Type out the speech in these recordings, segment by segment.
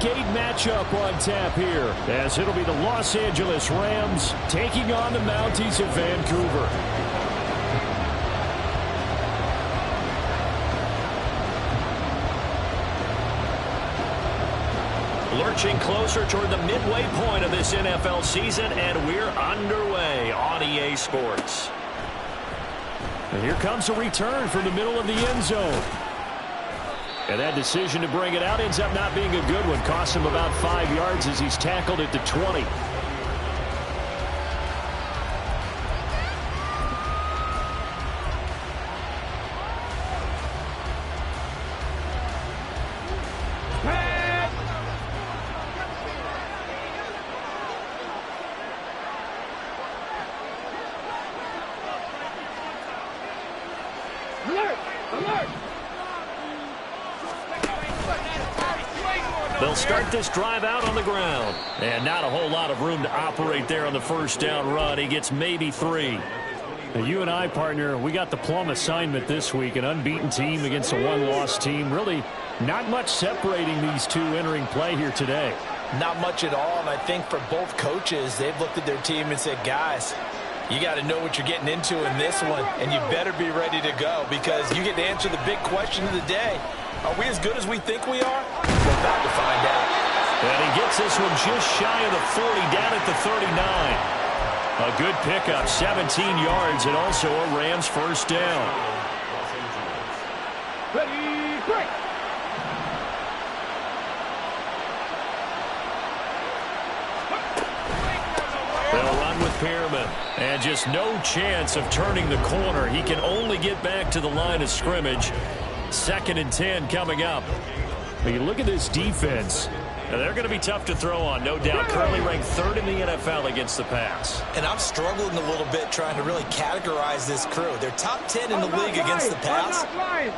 week 8 matchup on tap here, as it'll be the Los Angeles Rams taking on the Mounties of Vancouver. Lurching closer toward the midway point of this NFL season, and we're underway on EA Sports. And here comes a return from the middle of the end zone. And that decision to bring it out ends up not being a good one. Costs him about 5 yards as he's tackled at the 20. They'll start this drive out on the ground. And not a whole lot of room to operate there on the first down run. He gets maybe 3. Now, you and I, partner, we got the plum assignment this week. An unbeaten team against a one-loss team. Really not much separating these two entering play here today. Not much at all, and I think for both coaches, they've looked at their team and said, guys, you got to know what you're getting into in this one, and you better be ready to go because you get to answer the big question of the day. Are we as good as we think we are? We're about to find out. And he gets this one just shy of the 40, down at the 39. A good pickup, 17 yards, and also a Rams first down. Ready, break. They'll run with Pearman. And just no chance of turning the corner. He can only get back to the line of scrimmage. 2nd and 10 coming up. When you look at this defense, they're going to be tough to throw on, no doubt. Currently ranked 3rd in the NFL against the pass. And I'm struggling a little bit trying to really categorize this crew. They're top 10 in the league against the pass,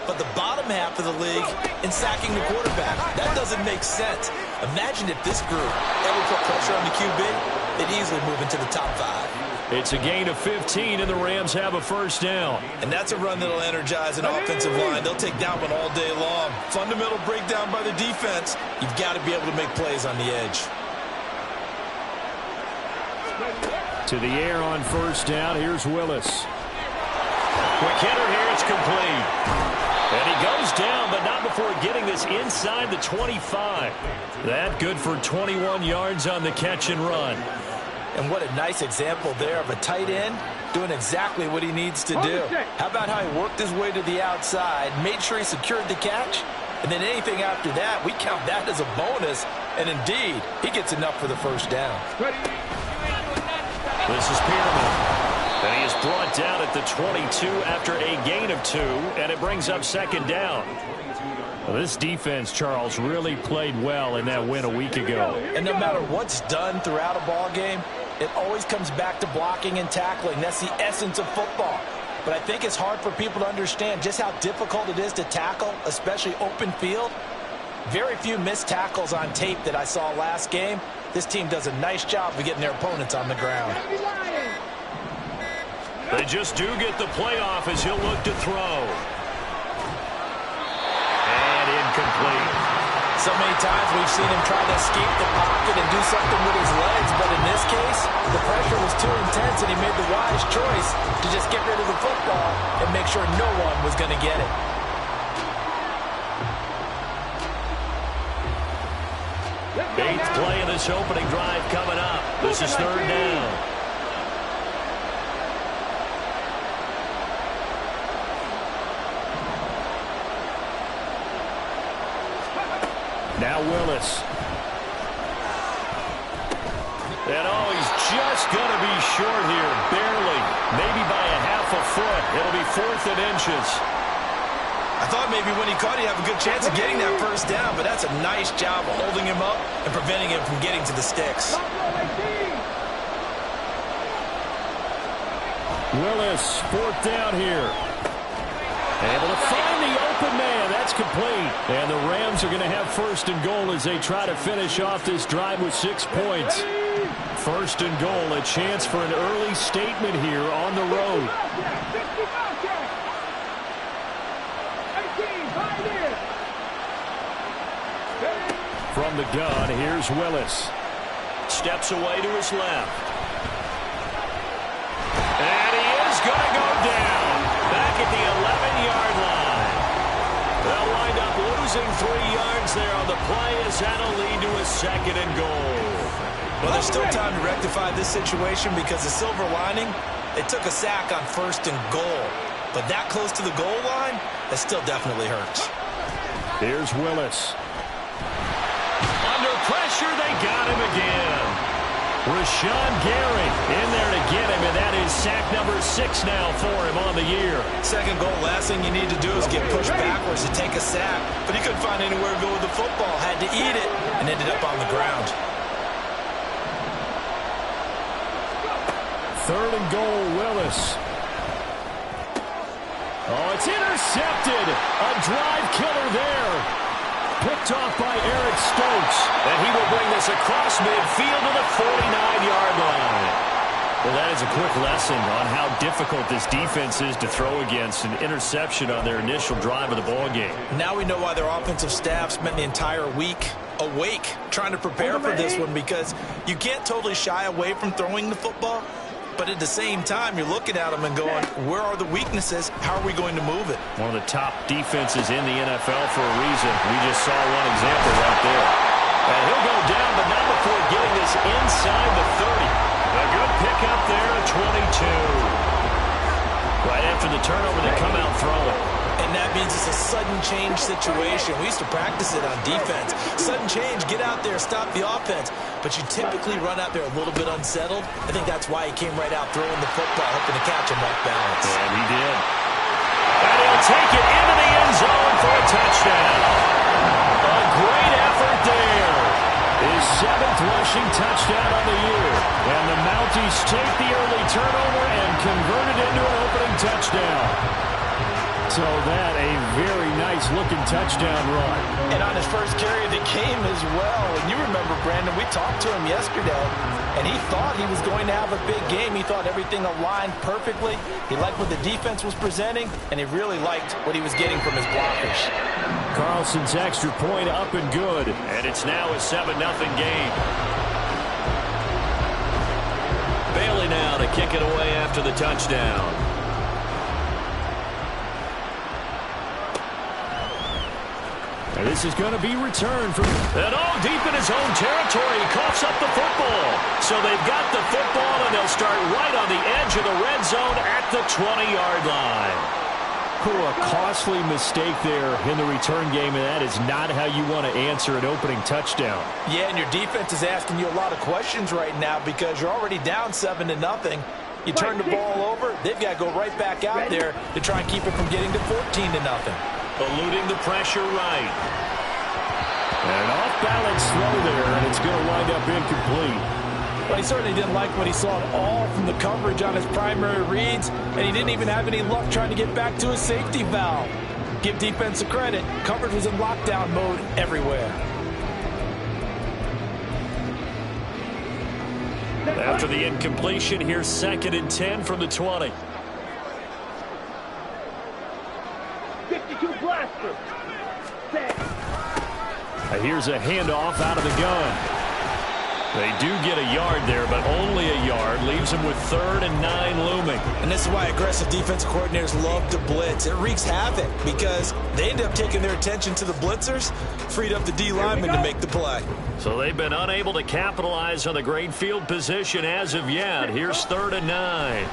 but the bottom half of the league in sacking the quarterback. That doesn't make sense. Imagine if this group ever put pressure on the QB, they'd easily move into the top 5. It's a gain of 15, and the Rams have a first down. And that's a run that'll energize an offensive line. They'll take that one all day long. Fundamental breakdown by the defense. You've got to be able to make plays on the edge. To the air on first down. Here's Willis. Quick hitter here. It's complete. And he goes down, but not before getting this inside the 25. That good for 21 yards on the catch and run. And what a nice example there of a tight end doing exactly what he needs to do. How about how he worked his way to the outside, made sure he secured the catch, and then anything after that, we count that as a bonus. And indeed, he gets enough for the first down. This is Pearman. And he is brought down at the 22 after a gain of 2, and it brings up 2nd down. Well, this defense, Charles, really played well in that win a week ago. And no matter what's done throughout a ball game, it always comes back to blocking and tackling. That's the essence of football. But I think it's hard for people to understand just how difficult it is to tackle, especially open field. Very few missed tackles on tape that I saw last game. This team does a nice job of getting their opponents on the ground. They just do get the playoff as he'll look to throw. And incomplete. So many times we've seen him try to escape the pocket and do something with his legs, but in this case, the pressure was too intense and he made the wise choice to just get rid of the football and make sure no one was going to get it. Eighth play of this opening drive coming up. This is 3rd down. Now Willis. And he's just going to be short here, barely, maybe by a half a foot. It'll be 4th and inches. I thought maybe when he caught, he'd have a good chance of getting that first down, but that's a nice job of holding him up and preventing him from getting to the sticks. Willis, 4th down here. Able to find the open man. That's complete. And the Rams are going to have 1st and goal as they try to finish off this drive with 6 points. 1st and goal, a chance for an early statement here on the road. From the gun, here's Willis. Steps away to his left. And he is going to go down. Back at the 11-yard line. They'll wind up losing 3 yards there on the play as that'll lead to a 2nd and goal. Well, there's still time to rectify this situation because the silver lining, it took a sack on 1st and goal. But that close to the goal line, that still definitely hurts. Here's Willis. Under pressure, they got him again. Rashawn Gary in there to get him, and that is sack number 6 now for him on the year. 2nd goal, last thing you need to do is get pushed backwards to take a sack. But he couldn't find anywhere to go with the football, had to eat it, and ended up on the ground. 3rd and goal, Willis. Oh, it's intercepted. A drive killer there. Picked off by Eric Stokes. And he will bring this across midfield to the 49-yard line. Well, that is a quick lesson on how difficult this defense is to throw against. An interception on their initial drive of the ballgame. Now we know why their offensive staff spent the entire week awake trying to prepare for this one, because you can't totally shy away from throwing the football. But at the same time, you're looking at them and going, where are the weaknesses? How are we going to move it? One of the top defenses in the NFL for a reason. We just saw one example right there. And he'll go down, but not before getting this inside the 30. A good pickup there at 22. Right after the turnover, they come out throwing. And that means it's a sudden change situation. We used to practice it on defense. Sudden change, get out there, stop the offense. But you typically run out there a little bit unsettled. I think that's why he came right out throwing the football, hoping to catch him off balance. And he did. And he'll take it into the end zone for a touchdown. A great effort there. His 7th rushing touchdown on the year. And the Mounties take the early turnover and convert it into an opening touchdown. So that a very nice-looking touchdown run. And on his first carry of the game as well. And you remember, Brandon, we talked to him yesterday, and he thought he was going to have a big game. He thought everything aligned perfectly. He liked what the defense was presenting, and he really liked what he was getting from his blockers. Carlson's extra point up and good. And it's now a 7-0 game. Bailey now to kick it away after the touchdown. And this is going to be returned from... And all deep in his own territory. He coughs up the football. So they've got the football, and they'll start right on the edge of the red zone at the 20-yard line. A costly mistake there in the return game, and that is not how you want to answer an opening touchdown. Yeah, and your defense is asking you a lot of questions right now because you're already down 7-0. You turn the ball over, they've got to go right back out there to try and keep it from getting to 14-0. Eluding the pressure right. And off-balance throw there, and it's going to wind up incomplete. Well, he certainly didn't like what he saw at all from the coverage on his primary reads, and he didn't even have any luck trying to get back to his safety valve. Give defense a credit. Coverage was in lockdown mode everywhere. After the incompletion, here's 2nd and 10 from the 20. 52 blaster. Here's a handoff out of the gun. They do get a yard there, but only a yard. Leaves them with 3rd and 9 looming. And this is why aggressive defensive coordinators love to blitz. It wreaks havoc because they end up taking their attention to the blitzers, freed up the D lineman to make the play. So they've been unable to capitalize on the great field position as of yet. Here's 3rd and 9.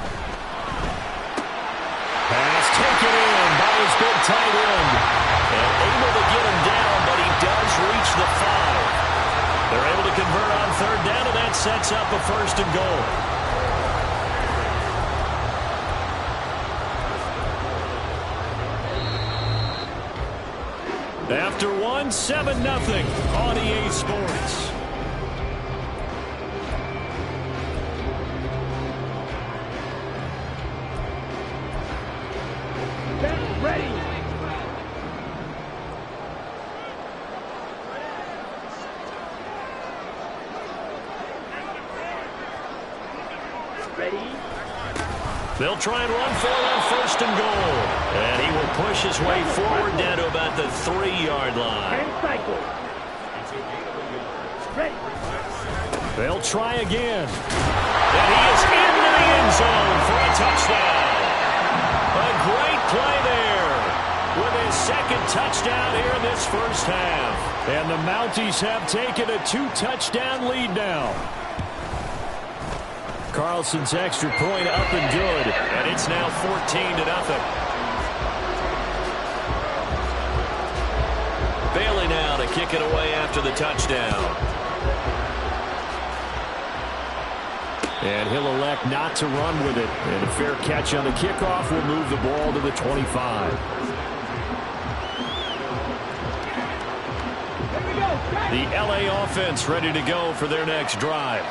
Pass taken in by his big tight end. And able to get him down, but he does reach the 5. They're able to convert on 3rd down, and that sets up a 1st and goal. After 1, 7-0 on EA Sports. Ready. They'll try and run for it on 1st and goal. And he will push his way forward down to about the 3-yard line. And cycle. Ready. They'll try again. And he is into the end zone for a touchdown. A great play there with his second touchdown here in this first half. And the Mounties have taken a 2-touchdown lead now. Carlson's extra point up and good. And it's now 14-0. Bailey now to kick it away after the touchdown. And he'll elect not to run with it. And a fair catch on the kickoff will move the ball to the 25. The LA offense ready to go for their next drive.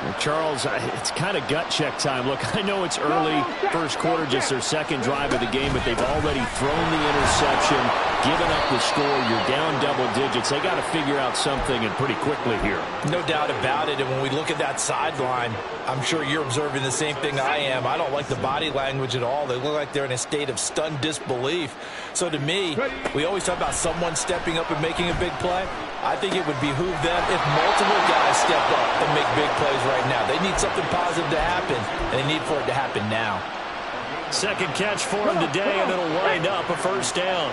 Well, Charles, it's kind of gut check time. Look, I know it's early, first quarter, just their second drive of the game, but they've already thrown the interception, given up the score. You're down double digits. They got to figure out something, and pretty quickly here. No doubt about it. And when we look at that sideline, I'm sure you're observing the same thing I am. I don't like the body language at all. They look like they're in a state of stunned disbelief. So to me, we always talk about someone stepping up and making a big play. I think it would behoove them if multiple guys step up and make big plays right now. They need something positive to happen, and they need for it to happen now. Second catch for him today, and it'll wind up a first down.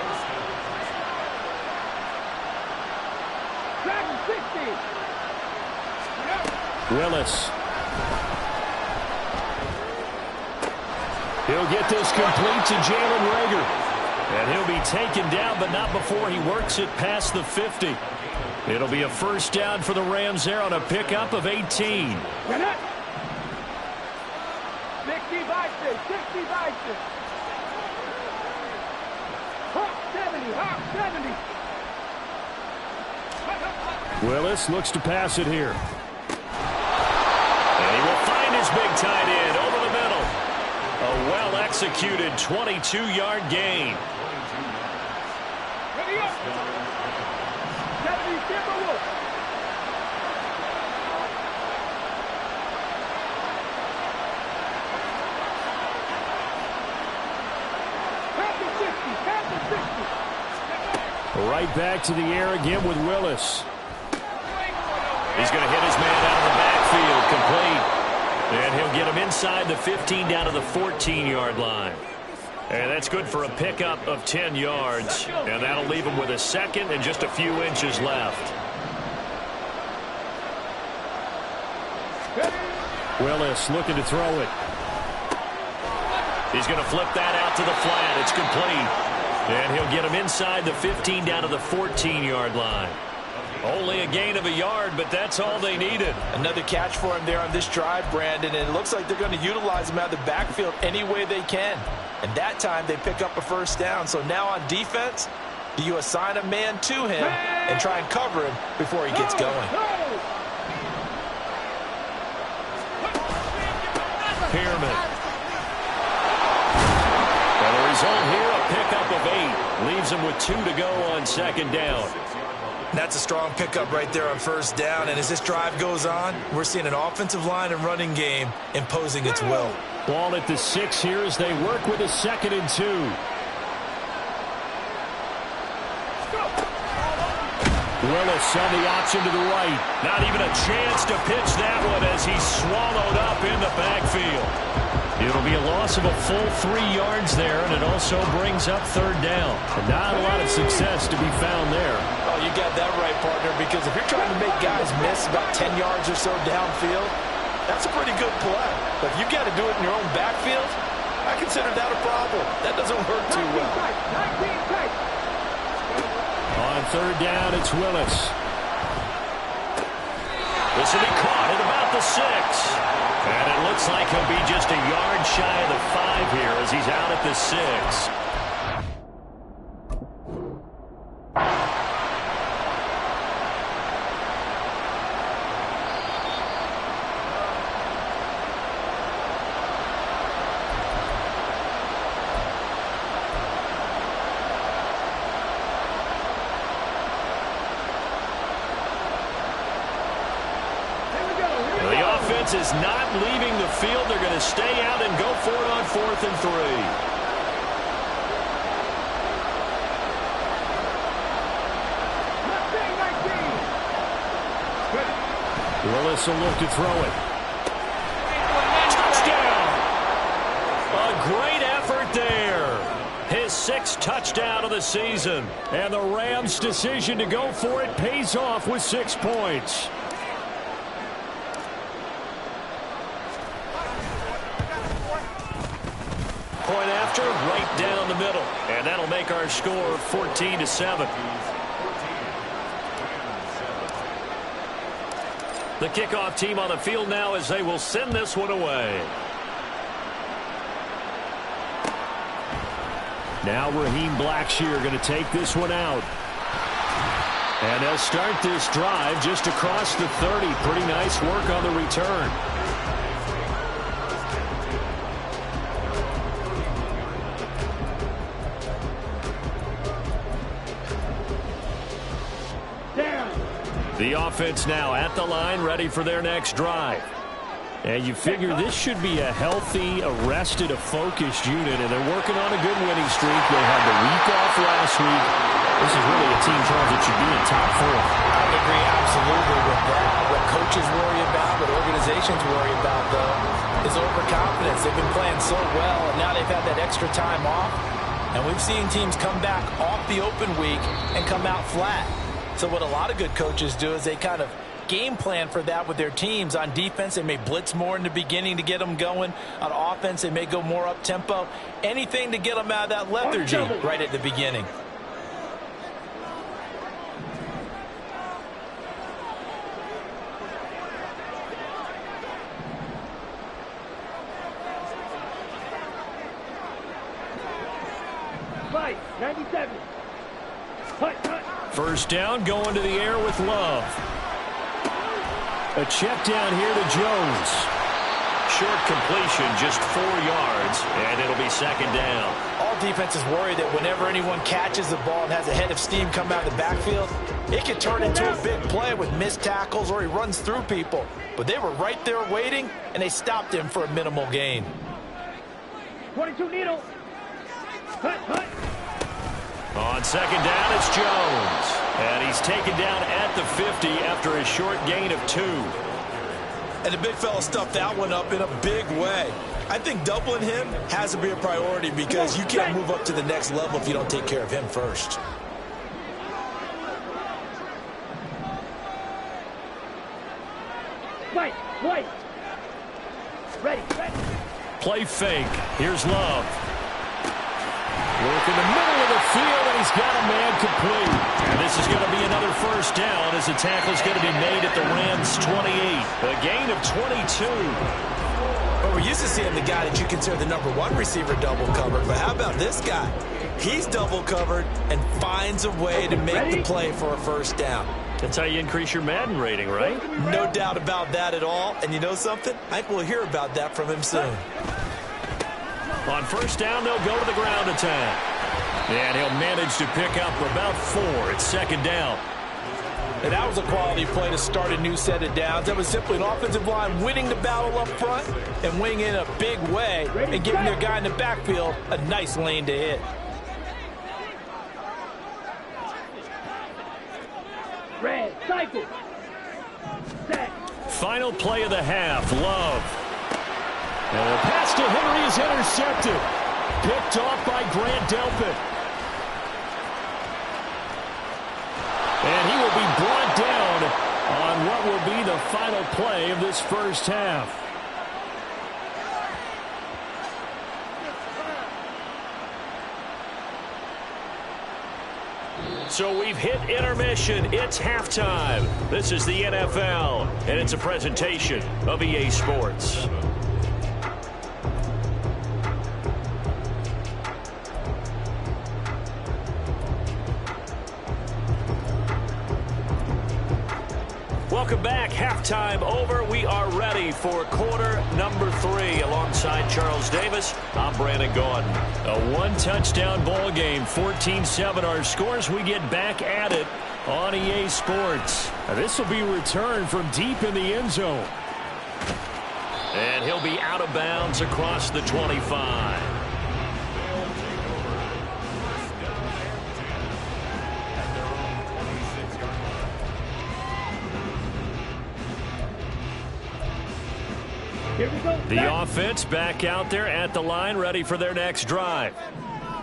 Willis. He'll get this complete to Jalen Reagor. And he'll be taken down, but not before he works it past the 50. It'll be a first down for the Rams there on a pickup of 18. 65, 60, 70. Willis looks to pass it here. And he will find his big tight end over the middle. A well-executed 22-yard gain. Ready up. 70, Timberwolves. Right back to the air again with Willis. He's going to hit his man out of the backfield, complete. And he'll get him inside the 15 down to the 14-yard line. And that's good for a pickup of 10 yards. And that'll leave him with a second and just a few inches left. Willis looking to throw it. He's going to flip that out to the flat. It's complete. And he'll get him inside the 15 down to the 14-yard line. Only a gain of a yard, but that's all they needed. Another catch for him there on this drive, Brandon, and it looks like they're going to utilize him out of the backfield any way they can. And that time they pick up a first down. So now on defense, do you assign a man to him and try and cover him before he gets going? Pearman. And the result here, a pickup of 8. Leaves him with 2 to go on second down. That's a strong pickup right there on first down. And as this drive goes on, we're seeing an offensive line and running game imposing its will. Ball at the 6 here as they work with a 2nd and 2. Willis on the option to the right. Not even a chance to pitch that one as he's swallowed up in the backfield. It'll be a loss of a full 3 yards there, and it also brings up third down. And not a lot of success to be found there. Oh, you got that right, partner, because if you're trying to make guys miss about 10 yards or so downfield, that's a pretty good play. But if you got to do it in your own backfield, I consider that a problem. That doesn't work too well. On third down, it's Willis. This will be caught at about the 6. And it looks like he'll be just a yard shy of the 5 here as he's out at the 6. Is not leaving the field. They're going to stay out and go for it on 4th and 3. Willis will look to throw it. Touchdown! A great effort there. His 6th touchdown of the season. And the Rams' decision to go for it pays off with 6 points. Point after, right down the middle. And that'll make our score 14-7. The kickoff team on the field now as they will send this one away. Now Raheem Blackshear going to take this one out. And they'll start this drive just across the 30. Pretty nice work on the return. The offense now at the line, ready for their next drive. And you figure this should be a healthy, arrested, a focused unit, and they're working on a good winning streak. They had the week off last week. This is really a team, Charles, that should be in top 4. I would agree absolutely with that. What coaches worry about, what organizations worry about, though, is overconfidence. They've been playing so well, and now they've had that extra time off. And we've seen teams come back off the open week and come out flat. So what a lot of good coaches do is they kind of game plan for that with their teams. On defense, they may blitz more in the beginning to get them going. On offense, they may go more up-tempo. Anything to get them out of that lethargy right at the beginning. Fight, 97. First down, going to the air with Love. A check down here to Jones. Short completion, just 4 yards, and it'll be 2nd down. All defenses worry that whenever anyone catches the ball and has a head of steam come out of the backfield, it could turn into a big play with missed tackles or he runs through people. But they were right there waiting, and they stopped him for a minimal gain. 22 needle. On 2nd down, it's Jones. And he's taken down at the 50 after a short gain of 2. And the big fella stuffed that one up in a big way. I think doubling him has to be a priority because you can't move up to the next level if you don't take care of him first. Wait. Ready. Play fake. Here's Love. Work in the middle of the field, and he's got a man complete. And this is going to be another first down as the tackle is going to be made at the Rams' 28. A gain of 22. Well, we're used to seeing the guy that you consider the #1 receiver double covered, but how about this guy? He's double covered and finds a way to make the play for a first down. That's how you increase your Madden rating, right? No doubt about that at all. And you know something? I think we'll hear about that from him soon. On first down, they'll go to the ground attack. And he'll manage to pick up about 4. It's 2nd down. And that was a quality play to start a new set of downs. That was simply an offensive line winning the battle up front and winning in a big way and giving their guy in the backfield a nice lane to hit. Red, cycle. Set. Final play of the half, Love. And the pass to Henry is intercepted. Picked off by Grant Delpit. And he will be brought down on what will be the final play of this first half. So we've hit intermission. It's halftime. This is the NFL, and it's a presentation of EA Sports. Welcome back. Halftime over. We are ready for quarter number 3. Alongside Charles Davis, I'm Brandon Gaudin. A 1-touchdown ball game, 14-7 our scores. We get back at it on EA Sports. This will be returned from deep in the end zone. And he'll be out of bounds across the 25. Here we go. The offense back out there at the line, ready for their next drive.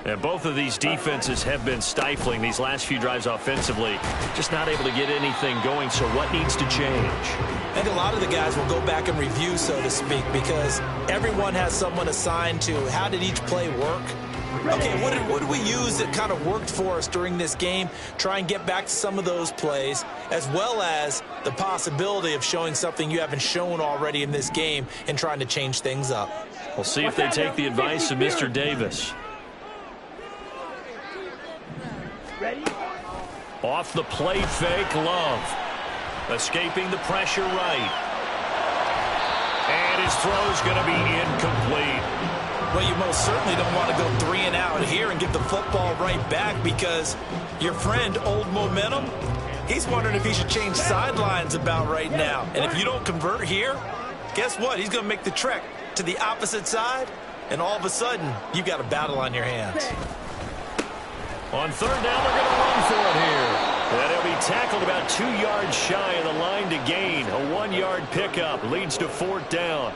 And both of these defenses have been stifling these last few drives offensively. Just not able to get anything going, so what needs to change? I think a lot of the guys will go back and review, so to speak, because everyone has someone assigned to how did each play work. Okay, what did we use that kind of worked for us during this game? Try and get back to some of those plays, as well as the possibility of showing something you haven't shown already in this game and trying to change things up. We'll see if they take the advice of Mr. Davis. Ready? Off the play fake, Love. Escaping the pressure right. And his throw's going to be incomplete. Well, you most certainly don't want to go 3 and out here and give the football right back, because your friend, Old Momentum, he's wondering if he should change sidelines about right now. And if you don't convert here, guess what? He's going to make the trek to the opposite side, and all of a sudden, you've got a battle on your hands. On third down, they're going to run for it here. And he'll be tackled about 2 yards shy of the line to gain. A 1-yard pickup leads to 4th down.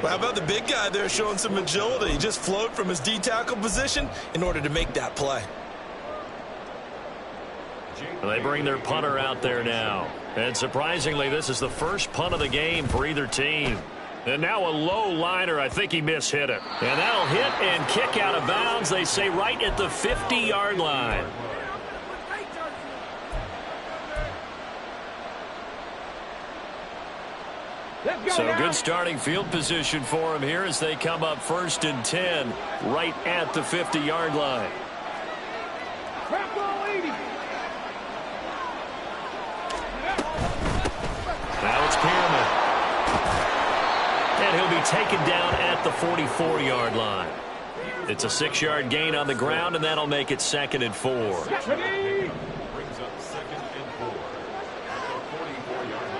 Well, how about the big guy there showing some agility? He just flowed from his D-tackle position in order to make that play. They bring their punter out there now. And surprisingly, this is the first punt of the game for either team. And now a low liner. I think he mishit it. And that'll hit and kick out of bounds, they say, right at the 50-yard line. So good starting field position for him here as they come up 1st and 10 right at the 50-yard line. Now it's Pearman. And he'll be taken down at the 44-yard line. It's a 6-yard gain on the ground, and that'll make it 2nd and 4. Ready? Brings up 2nd and 4 at the 44-yard line.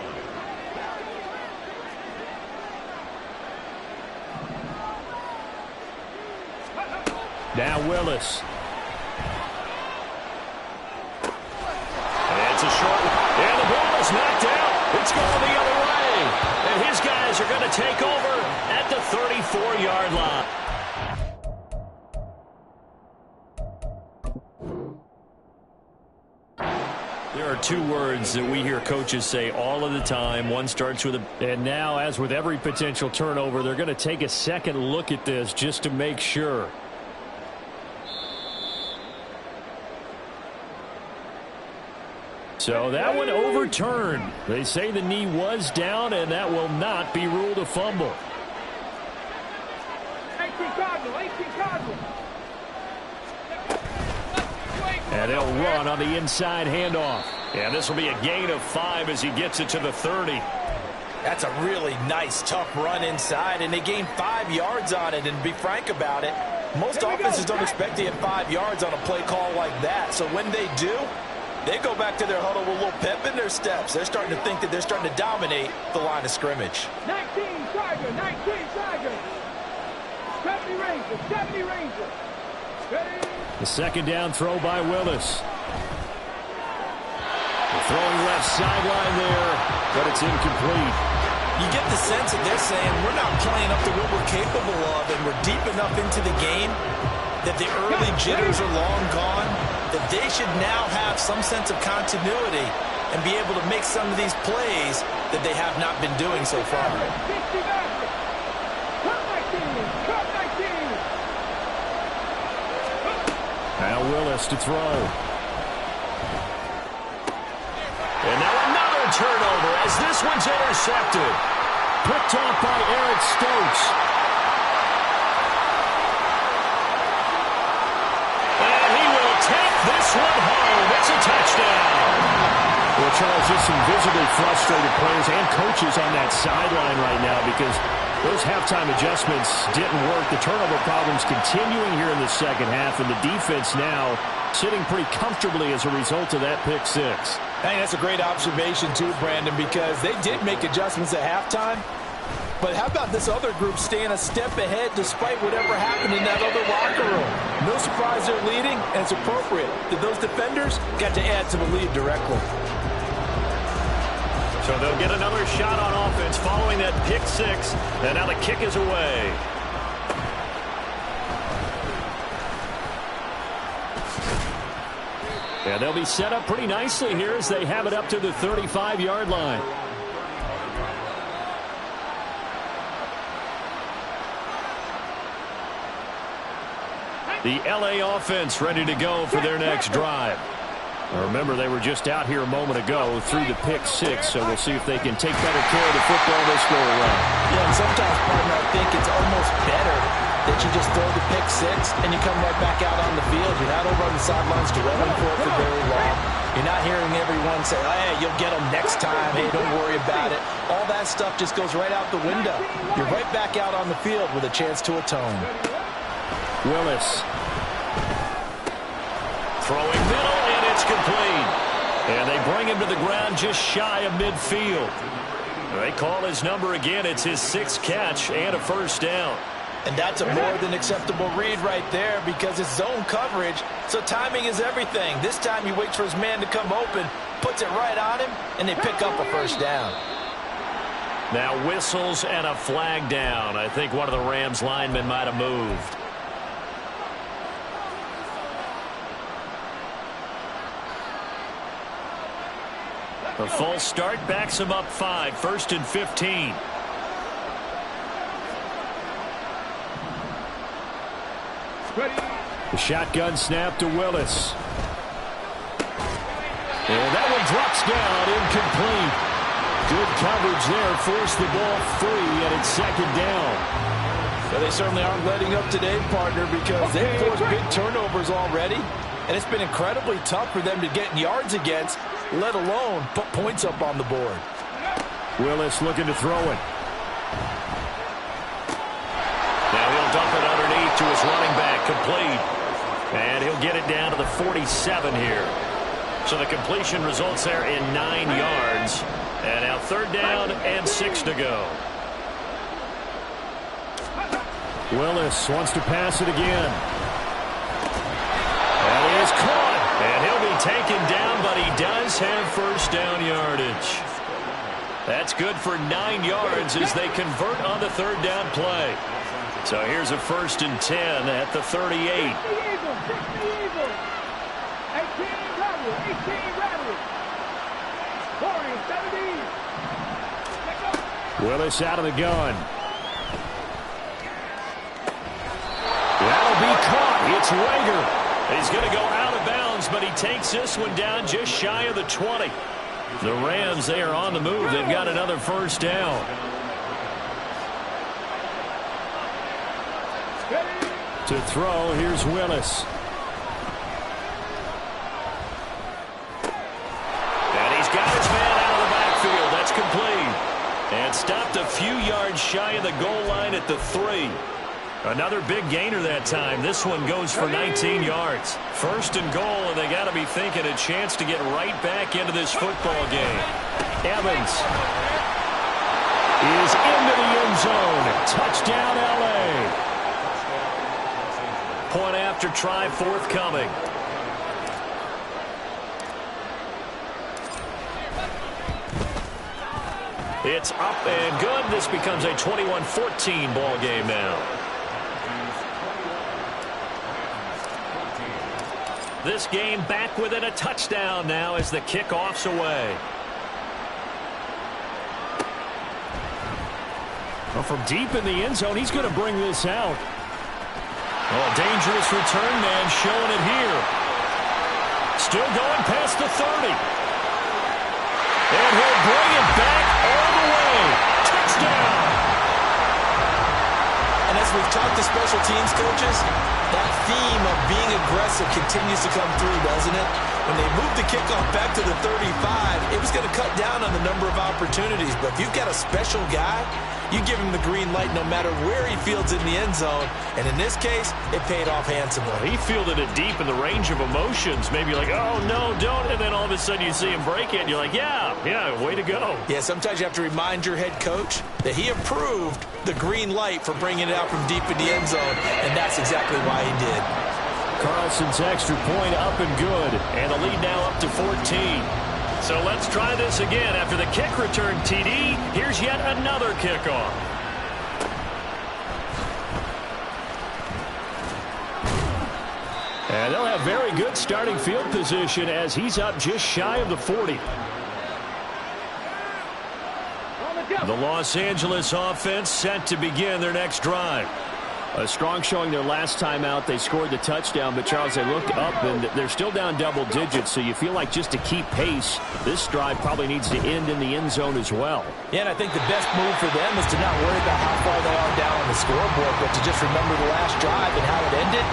Now Willis. And it's a short one. And the ball is knocked out. It's going the other way. And his guys are going to take over at the 34-yard line. There are 2 words that we hear coaches say all of the time. One starts with a... And now, as with every potential turnover, they're going to take a second look at this just to make sure. So that one overturned. They say the knee was down, and that will not be ruled a fumble. 18 Cardinal, 18 Cardinal. And they'll run on the inside handoff. And this will be a gain of 5 as he gets it to the 30. That's a really nice, tough run inside, and they gained 5 yards on it. And to be frank about it, most offenses don't expect to get 5 yards on a play call like that. So when they do, they go back to their huddle with a little pep in their steps. They're starting to think that they're starting to dominate the line of scrimmage. 19 Tiger, 19 Tiger. 70 Ranger, 70 Ranger. Ready? The second down throw by Willis. The throwing left sideline there, but it's incomplete. You get the sense that they're saying we're not playing up to what we're capable of, and we're deep enough into the game that the early jitters are long gone, that they should now have some sense of continuity and be able to make some of these plays that they have not been doing so far. 60 Maverick. Cut 19, cut 19. Now Willis to throw. And now another turnover as this one's intercepted. Picked off by Eric Stokes. And he will take this one home. It's a touchdown. Well, Charles, just some visibly frustrated players and coaches on that sideline right now because those halftime adjustments didn't work. The turnover problems continuing here in the second half, and the defense now sitting pretty comfortably as a result of that pick 6. I think that's a great observation too, Brandon, because they did make adjustments at halftime. But how about this other group staying a step ahead despite whatever happened in that other locker room? No surprise they're leading, and it's appropriate that those defenders got to add to the lead directly. So they'll get another shot on offense following that pick six. And now the kick is away. And they'll be set up pretty nicely here as they have it up to the 35-yard line. The LA offense ready to go for their next drive. Remember, they were just out here a moment ago through the pick six, so we'll see if they can take better care of the football this go around. Yeah, and sometimes, partner, I think it's almost better that you just throw the pick six and you come right back out on the field. You're not over on the sidelines dwelling for it for very long. You're not hearing everyone say, oh, hey, you'll get them next time. Hey, don't worry about it. All that stuff just goes right out the window. You're right back out on the field with a chance to atone. Willis. Throwing middle, and it's complete. And they bring him to the ground just shy of midfield. They call his number again. It's his sixth catch and a first down. And that's a more than acceptable read right there because it's zone coverage, so timing is everything. This time he waits for his man to come open, puts it right on him, and they pick up a first down. Now whistles and a flag down. I think one of the Rams linemen might have moved. A false start backs him up 5, 1st and 15. The shotgun snap to Willis. And that one drops down, incomplete. Good coverage there, forced the ball free, and it's second down. Well, they certainly aren't letting up today, partner, because they've forced big turnovers already, and it's been incredibly tough for them to get yards against, let alone put points up on the board. Willis looking to throw it. Now he'll dump it underneath to his running back, complete. And he'll get it down to the 47 here. So the completion results there in 9 yards. And now 3rd down and 6 to go. Willis wants to pass it again. That is caught. And he'll be taken down, but he does have first down yardage. That's good for 9 yards as they convert on the 3rd down play. So here's a 1st and 10 at the 38. Willis out of the gun. That'll be caught. It's Rager. He's going to go out of bounds, but he takes this one down just shy of the 20. The Rams, they are on the move. They've got another first down. To throw, here's Willis. And he's got his man out of the backfield. That's complete. And stopped a few yards shy of the goal line at the 3. Another big gainer that time. This one goes for 19 yards. 1st and goal, and they got to be thinking a chance to get right back into this football game. Evans is into the end zone. Touchdown, LA. Point after try forthcoming. It's up and good. This becomes a 21-14 ball game now. This game back within a touchdown now as the kickoff's away. Well, from deep in the end zone, he's going to bring this out. Oh, dangerous return man showing it here. Still going past the 30. And he'll bring it back all the way. Touchdown. And as we've talked to special teams coaches, that theme of being aggressive continues to come through, doesn't it? When they moved the kickoff back to the 35, it was going to cut down on the number of opportunities. But if you've got a special guy, you give him the green light no matter where he fields in the end zone. And in this case, it paid off handsomely. He fielded it deep in the range of emotions. Maybe like, oh, no, don't. And then all of a sudden you see him break it. And you're like, yeah, way to go. Yeah, sometimes you have to remind your head coach that he approved the green light for bringing it out from deep in the end zone. And that's exactly why he did. Carlson's extra point up and good. And the lead now up to 14. So let's try this again. After the kick return TD, here's yet another kickoff. And they'll have very good starting field position as he's up just shy of the 40. The Los Angeles offense set to begin their next drive. A strong showing their last time out. They scored the touchdown, but Charles, they looked up and they're still down double digits, so you feel like just to keep pace, this drive probably needs to end in the end zone as well. Yeah, and I think the best move for them is to not worry about how far they are down on the scoreboard, but to just remember the last drive and how it ended.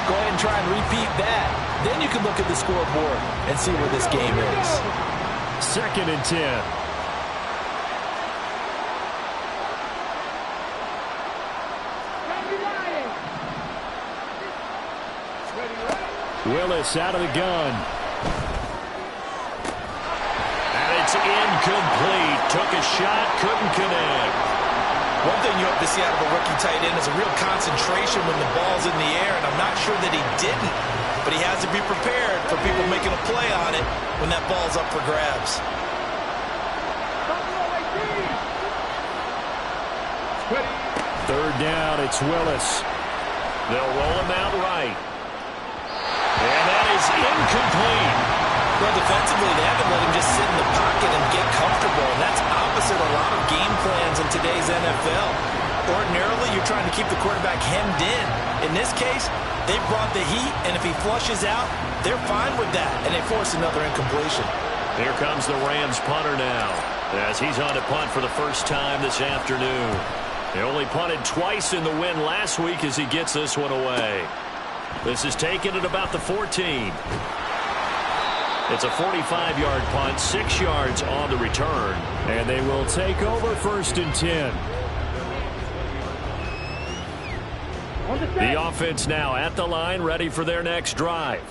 Go ahead and try and repeat that. Then you can look at the scoreboard and see where this game is. 2nd and 10. Willis out of the gun. And it's incomplete. Took a shot, couldn't connect. One thing you hope to see out of a rookie tight end is a real concentration when the ball's in the air, and I'm not sure that he didn't, but he has to be prepared for people making a play on it when that ball's up for grabs. 3rd down, it's Willis. They'll roll him out right. And that is incomplete. Well, defensively, they haven't let him just sit in the pocket and get comfortable, and that's opposite a lot of game plans in today's NFL. Ordinarily, you're trying to keep the quarterback hemmed in. In this case, they brought the heat, and if he flushes out, they're fine with that, and they force another incompletion. Here comes the Rams punter now, as he's on to punt for the first time this afternoon. He only punted twice in the win last week as he gets this one away. This is taken at about the 14. It's a 45-yard punt, 6 yards on the return, and they will take over 1st and 10. The offense now at the line, ready for their next drive.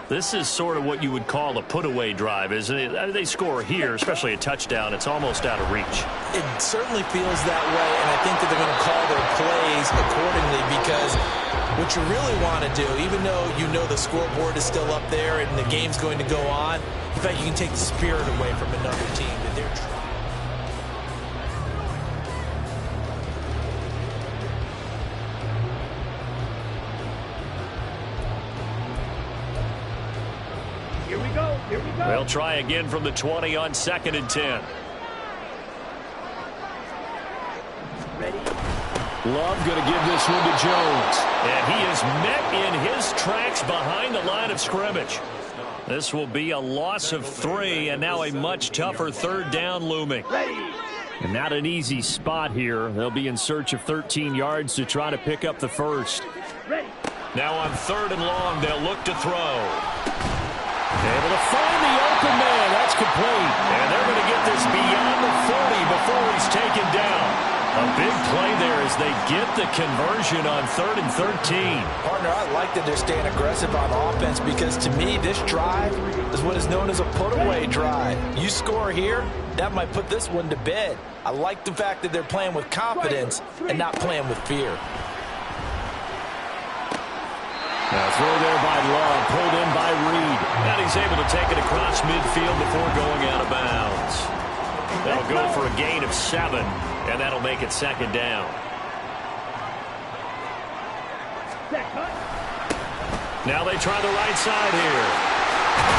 This is sort of what you would call a put-away drive, isn't it? They score here, especially a touchdown. It's almost out of reach. It certainly feels that way, and I think that they're going to call their plays accordingly because what you really want to do, even though you know the scoreboard is still up there and the game's going to go on, in fact, you can take the spirit away from another team that they're trying. They'll try again from the 20 on 2nd and 10. Love going to give this one to Jones. And he is met in his tracks behind the line of scrimmage. This will be a loss of 3, and now a much tougher 3rd down looming. And not an easy spot here. They'll be in search of 13 yards to try to pick up the first. Now on 3rd and long, they'll look to throw. Able to find the open man. That's complete. And they're going to get this beyond the 40 before he's taken down. A big play there as they get the conversion on 3rd and 13. Partner, I like that they're staying aggressive on offense because to me, this drive is what is known as a put-away drive. You score here, that might put this one to bed. I like the fact that they're playing with confidence and not playing with fear. Now throw there by Love, pulled in by Reed. And he's able to take it across midfield before going out of bounds. That'll go for a gain of 7, and that'll make it 2nd down. Now they try the right side here.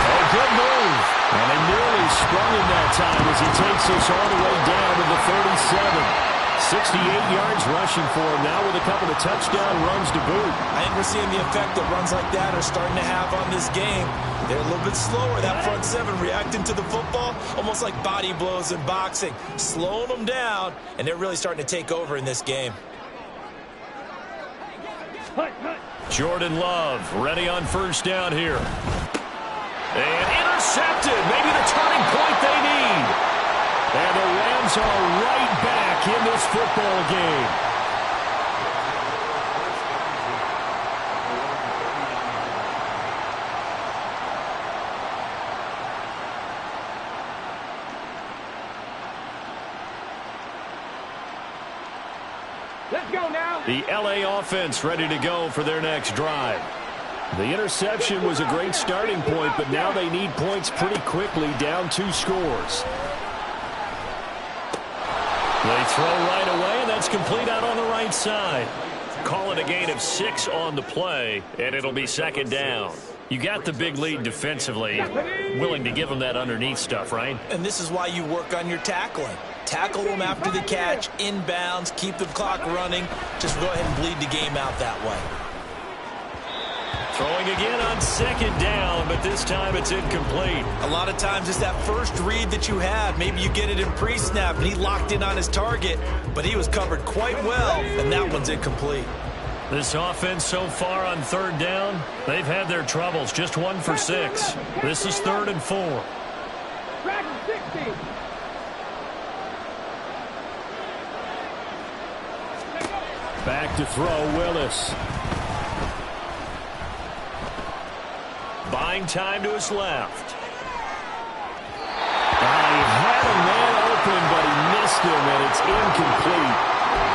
Oh, good move. And they nearly sprung him that time as he takes this all the way down to the 37. 68 yards rushing for him now with a couple of touchdown runs to boot. I think we're seeing the effect that runs like that are starting to have on this game. They're a little bit slower, that front 7, reacting to the football, almost like body blows in boxing, slowing them down, and they're really starting to take over in this game. Jordan Love ready on 1st down here. And intercepted, maybe the turning point they need. And the Rams are right back in this football game. Let's go now. The LA offense ready to go for their next drive. The interception was a great starting point, but now they need points pretty quickly, down 2 scores. They throw right away, and that's complete out on the right side. Call it a gain of 6 on the play, and it'll be second down. You got the big lead defensively. Willing to give them that underneath stuff, right? And this is why you work on your tackling. Tackle them after the catch, inbounds, keep the clock running. Just go ahead and bleed the game out that way. Throwing again on second down, but this time it's incomplete. A lot of times it's that first read that you had. Maybe you get it in pre-snap, and he locked in on his target, but he was covered quite well, and that one's incomplete. This offense so far on third down, they've had their troubles. Just 1 for 6. This is 3rd and 4. Dragon 60. Back to throw, Willis. Buying time to his left. He had a man open, but he missed him, and it's incomplete.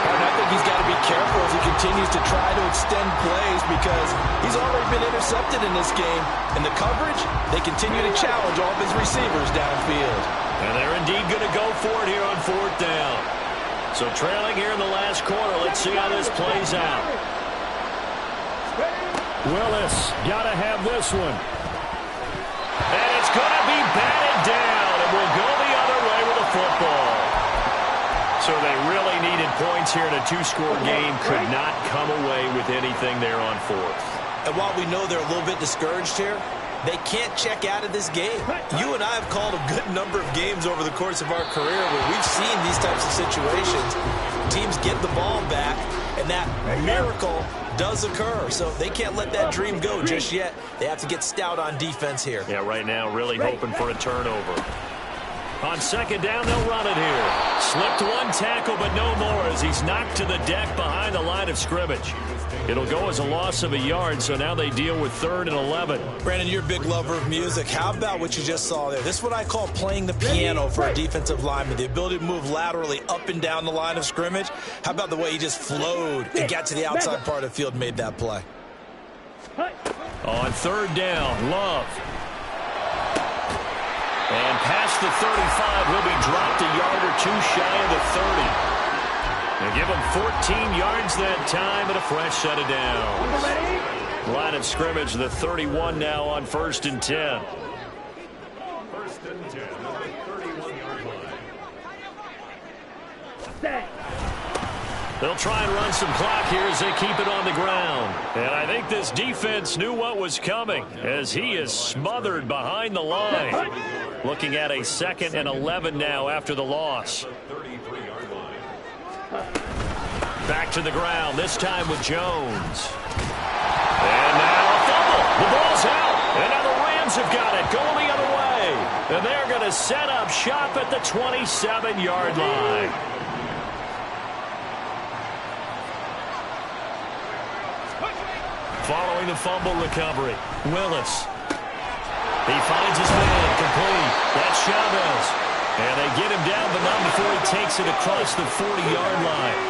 And I think he's got to be careful as he continues to try to extend plays because he's already been intercepted in this game. And the coverage, they continue to challenge all of his receivers downfield. And they're indeed going to go for it here on 4th down. So trailing here in the last quarter. Let's see how this plays out. Willis got to have this one. And it's going to be batted down, and we'll go the other way with the football. So they really needed points here in a 2-score game. Could not come away with anything there on 4th. And while we know they're a little bit discouraged here, they can't check out of this game. You and I have called a good number of games over the course of our career where we've seen these types of situations. Teams get the ball back, and that miracle does occur. So they can't let that dream go just yet. They have to get stout on defense here. Yeah, right now really hoping for a turnover. On second down, they'll run it here. Slipped 1 tackle, but no more as he's knocked to the deck behind the line of scrimmage. It'll go as a loss of a yard, so now they deal with 3rd and 11. Brandon, you're a big lover of music. How about what you just saw there? This is what I call playing the piano for a defensive lineman, the ability to move laterally up and down the line of scrimmage. How about the way he just flowed and got to the outside part of the field and made that play? On 3rd down, Love. And past the 35, he'll be dropped a yard or 2 shy of the 30. They give him 14 yards that time and a fresh set of downs. Line of scrimmage, the 31 now on 1st and 10. 1st and 10 on the 31-yard line. They'll try and run some clock here as they keep it on the ground. And I think this defense knew what was coming as he is smothered behind the line. Looking at a 2nd and 11 now after the loss. 33-yard line. Back to the ground, this time with Jones. And now a fumble. The ball's out. And now the Rams have got it. Going the other way. And they're going to set up shop at the 27-yard line. Following the fumble recovery, Willis. He finds his man, complete. That's Chavez. And they get him down, but not before he takes it across the 40-yard line.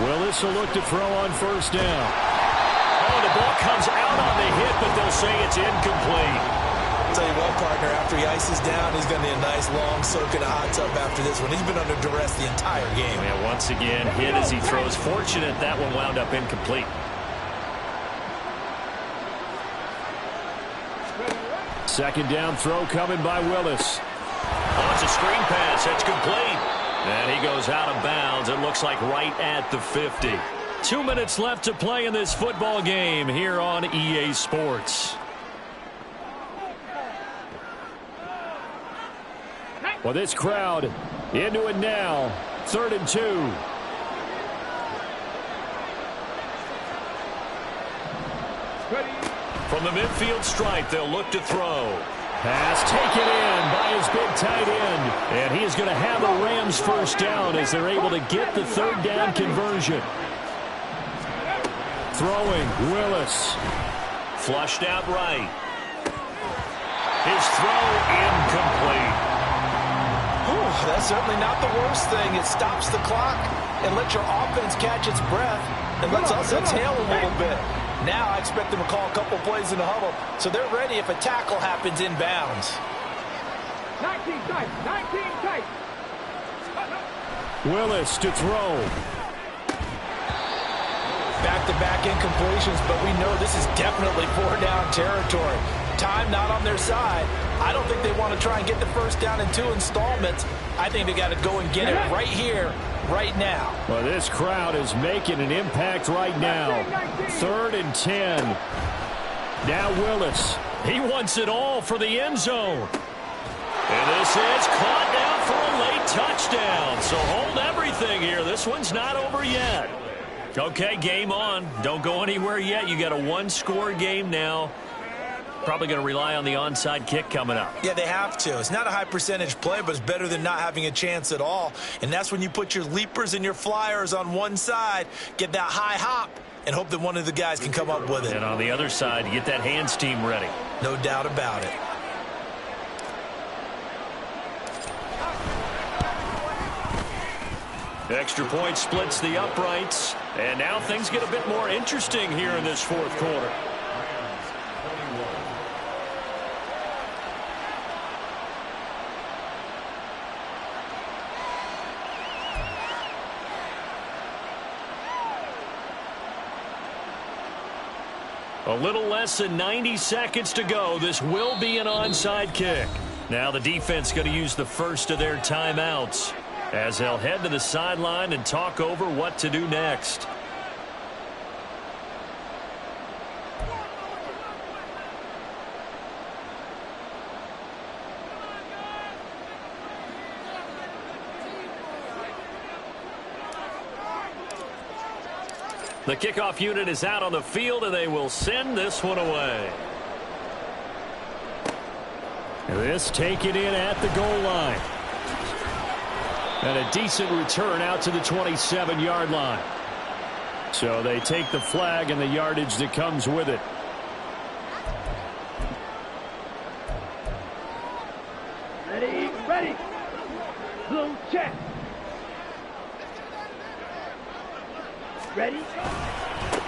Willis will look to throw on 1st down. Oh, the ball comes out on the hit, but they'll say it's incomplete. I'll tell you what, partner, after he ices down, he's going to need a nice long soak in a hot tub after this one. He's been under duress the entire game. And once again, hit as he throws. Fortunate that one wound up incomplete. Second down throw coming by Willis. Oh, it's a screen pass. That's complete. And he goes out of bounds. It looks like right at the 50. 2 minutes left to play in this football game here on EA Sports. Well, this crowd into it now. 3rd and 2. From the midfield stripe, they'll look to throw. Pass taken in by his big tight end. And he is going to have a Rams 1st down as they're able to get the 3rd down conversion. Throwing, Willis. Flushed out right. His throw incomplete. That's certainly not the worst thing. It stops the clock and lets your offense catch its breath. And let's also tail a little bit. Now I expect them to call a couple plays in the huddle, so they're ready if a tackle happens inbounds. 19 tight, 19 tight. Willis to throw. Back-to-back incompletions, but we know this is definitely 4-down territory. Time not on their side. I don't think they want to try and get the first down in 2 installments. I think they got to go and get it right here, right now. Well, this crowd is making an impact right now. 3rd and 10. Now Willis. He wants it all for the end zone. And this is caught down for a late touchdown. So hold everything here. This one's not over yet. Okay, game on. Don't go anywhere yet. You got a 1-score game now. Probably going to rely on the onside kick coming up. Yeah, they have to. It's not a high percentage play, but it's better than not having a chance at all. And that's when you put your leapers and your flyers on one side, get that high hop, and hope that one of the guys can come up with it. And on the other side, you get that hands team ready. No doubt about it. Extra point splits the uprights. And now things get a bit more interesting here in this 4th quarter. A little less than 90 seconds to go. This will be an onside kick. Now the defense going to use the first of their timeouts as they'll head to the sideline and talk over what to do next. The kickoff unit is out on the field, and they will send this one away. This taken in at the goal line. And a decent return out to the 27-yard line. So they take the flag and the yardage that comes with it. Ready, ready. Blue check. Ready?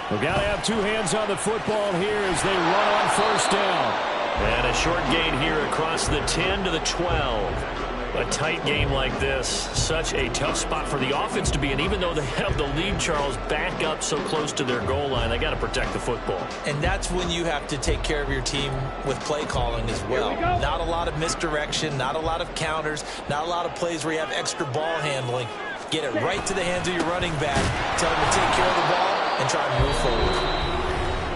We've got to have 2 hands on the football here as they run on 1st down. And a short gain here across the 10 to the 12. A tight game like this, such a tough spot for the offense to be in. Even though they have the lead, Charles, back up so close to their goal line, they got to protect the football. And that's when you have to take care of your team with play calling as well. Not a lot of misdirection, not a lot of counters, not a lot of plays where you have extra ball handling. Get it right to the hands of your running back. Tell them to take care of the ball and try to move forward.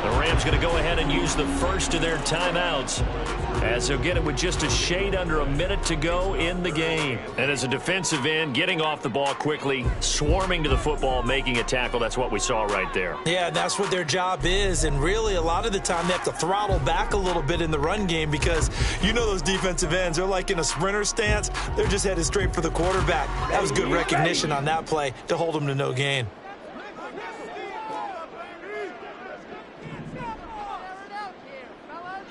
The Rams going to go ahead and use the first of their timeouts as they'll get it with just a shade under a minute to go in the game. And as a defensive end, getting off the ball quickly, swarming to the football, making a tackle, that's what we saw right there. Yeah, that's what their job is. And really, a lot of the time, they have to throttle back a little bit in the run game because you know those defensive ends, they're like in a sprinter stance. They're just headed straight for the quarterback. That was good recognition on that play to hold them to no gain.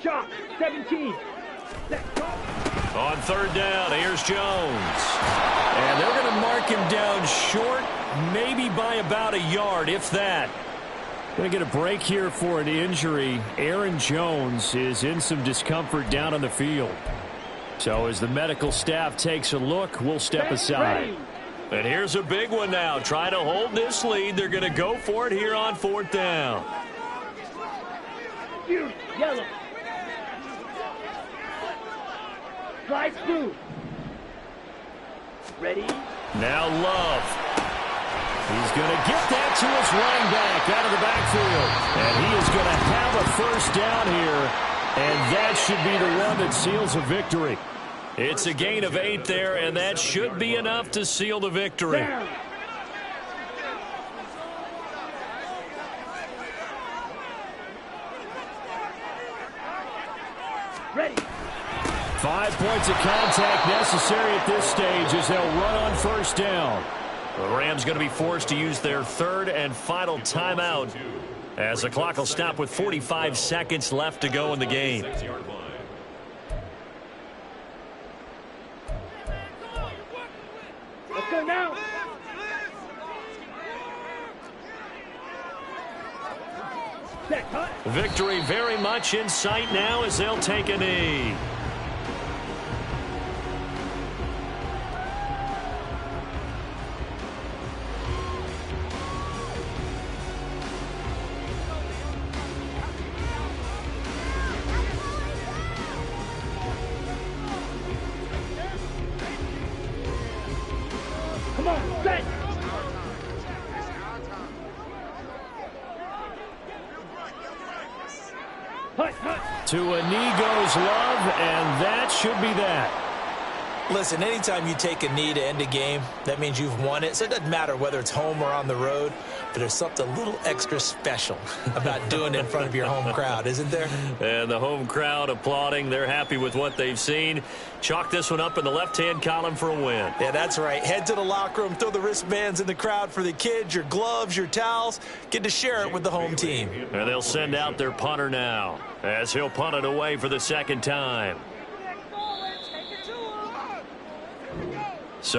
Shot, 17. On 3rd down, here's Jones. And they're going to mark him down short, maybe by about a yard, if that. Going to get a break here for an injury. Aaron Jones is in some discomfort down on the field. So as the medical staff takes a look, we'll step aside. And here's a big one now. Try to hold this lead. They're going to go for it here on 4th down. Yellow. Slide through. Ready? Now Love. He's going to get that to his running back out of the backfield. And he is going to have a 1st down here. And that should be the one that seals a victory. It's a gain of 8 there, and that should be enough to seal the victory. Down. Ready. 5 points of contact necessary at this stage as they'll run on 1st down. The Rams going to be forced to use their 3rd and final timeout as the clock will stop with 45 seconds left to go in the game. Let's go now. Victory very much in sight now as they'll take a knee. Come on, set. Hut, hut. To a knee goes Love, and that should be that. Listen, anytime you take a knee to end a game, that means you've won it. So it doesn't matter whether it's home or on the road, but there's something a little extra special about doing it in front of your home crowd, isn't there? And the home crowd applauding. They're happy with what they've seen. Chalk this one up in the left-hand column for a win. Yeah, that's right. Head to the locker room, throw the wristbands in the crowd for the kids, your gloves, your towels. Get to share it with the home team. And they'll send out their punter now as he'll punt it away for the second time. So